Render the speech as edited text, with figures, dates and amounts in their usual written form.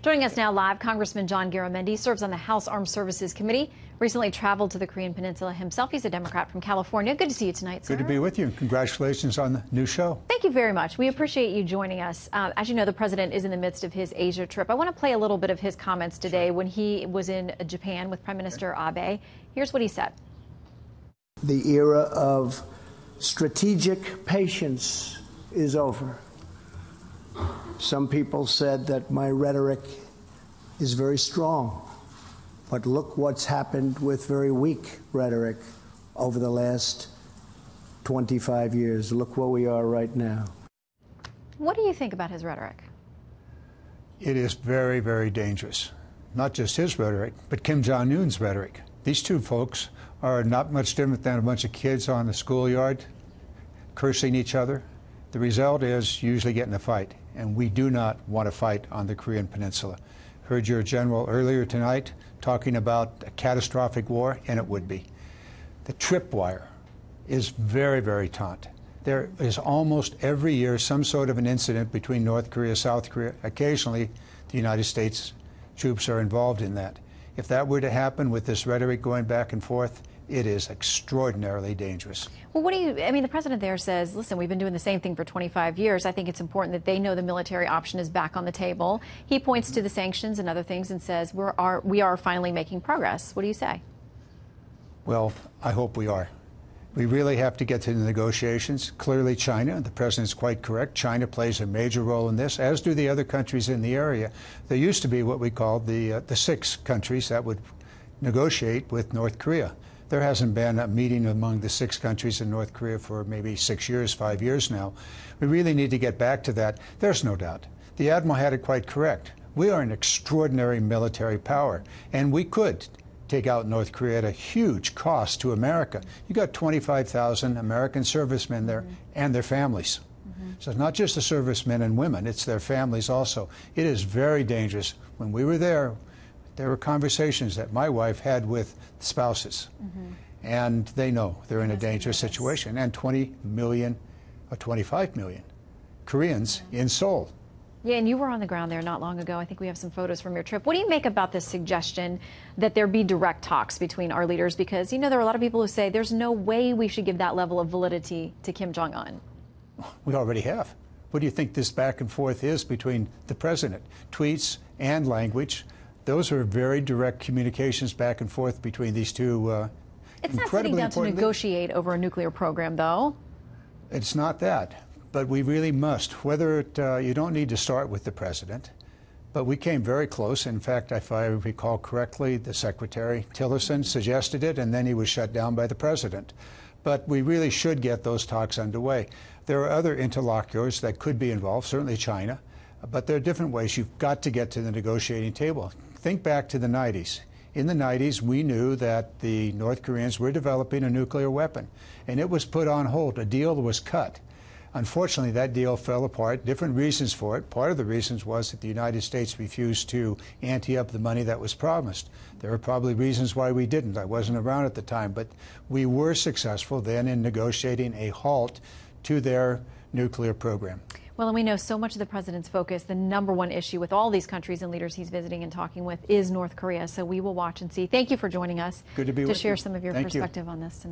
Joining us now live, Congressman Garamendi serves on the House Armed Services Committee. Recently traveled to the Korean Peninsula himself. He's a Democrat from California. Good to see you tonight, sir. Good to be with you. Congratulations on the new show. Thank you very much. We appreciate you joining us. As you know, the president is in the midst of his Asia trip. I want to play a little bit of his comments today when he was in Japan with Prime Minister Abe. Here's what he said. The era of strategic patience is over. Some people said that my rhetoric is very strong, but look what's happened with very weak rhetoric over the last 25 years. Look where we are right now. What do you think about his rhetoric? It is very, very dangerous. Not just his rhetoric, but Kim Jong-un's rhetoric. These two folks are not much different than a bunch of kids on the schoolyard cursing each other. The result is usually getting a fight, and we do not want to fight on the Korean Peninsula. Heard your general earlier tonight talking about a catastrophic war, and it would be. The tripwire is very, very taut. There is almost every year some sort of an incident between North Korea, South Korea. Occasionally, the United States troops are involved in that. If that were to happen with this rhetoric going back and forth, it is extraordinarily dangerous. Well, the president there says, listen, we've been doing the same thing for 25 years. I think it's important that they know the military option is back on the table. He points to the sanctions and other things and says, we are finally making progress. What do you say? Well, I hope we are. We really have to get to the negotiations. Clearly, China, the president's quite correct, China plays a major role in this, as do the other countries in the area. There used to be what we called the 6 countries that would negotiate with North Korea. There hasn't been a meeting among the 6 countries in North Korea for maybe 6 years, 5 years now. We really need to get back to that. There's no doubt. The Admiral had it quite correct. We are an extraordinary military power, and we could take out North Korea at a huge cost to America. You got 25,000 American servicemen there and their families. So it's not just the servicemen and women, it's their families also. It is very dangerous. When we were there were conversations that my wife had with spouses, and they know they're in a dangerous situation. And 20 million or 25 million Koreans in Seoul. Yeah, and you were on the ground there not long ago. I think we have some photos from your trip. What do you make about this suggestion that there be direct talks between our leaders? Because, there are a lot of people who say there's no way we should give that level of validity to Kim Jong-un. We already have. What do you think this back and forth is between the president? Tweets and language. Those are very direct communications back and forth between these two It's not sitting down to negotiate over a nuclear program, though. It's not that. But we really must. You don't need to start with the president, but we came very close. In fact, if I recall correctly, the Secretary Tillerson suggested it, and then he was shut down by the president. But we really should get those talks underway. There are other interlocutors that could be involved, certainly China, but there are different ways. You've got to get to the negotiating table. Think back to the 90s. In the 90s, we knew that the North Koreans were developing a nuclear weapon, and it was put on hold. A deal was cut. Unfortunately, that deal fell apart. Different reasons for it. Part of the reasons was that the United States refused to ante up the money that was promised. There are probably reasons why we didn't. I wasn't around at the time, but we were successful then in negotiating a halt to their nuclear program. Well, and we know so much of the president's focus, the #1 issue with all these countries and leaders he's visiting and talking with is North Korea. So we will watch and see. Thank you for joining us. Good to be with you. To share some of your perspective on this tonight.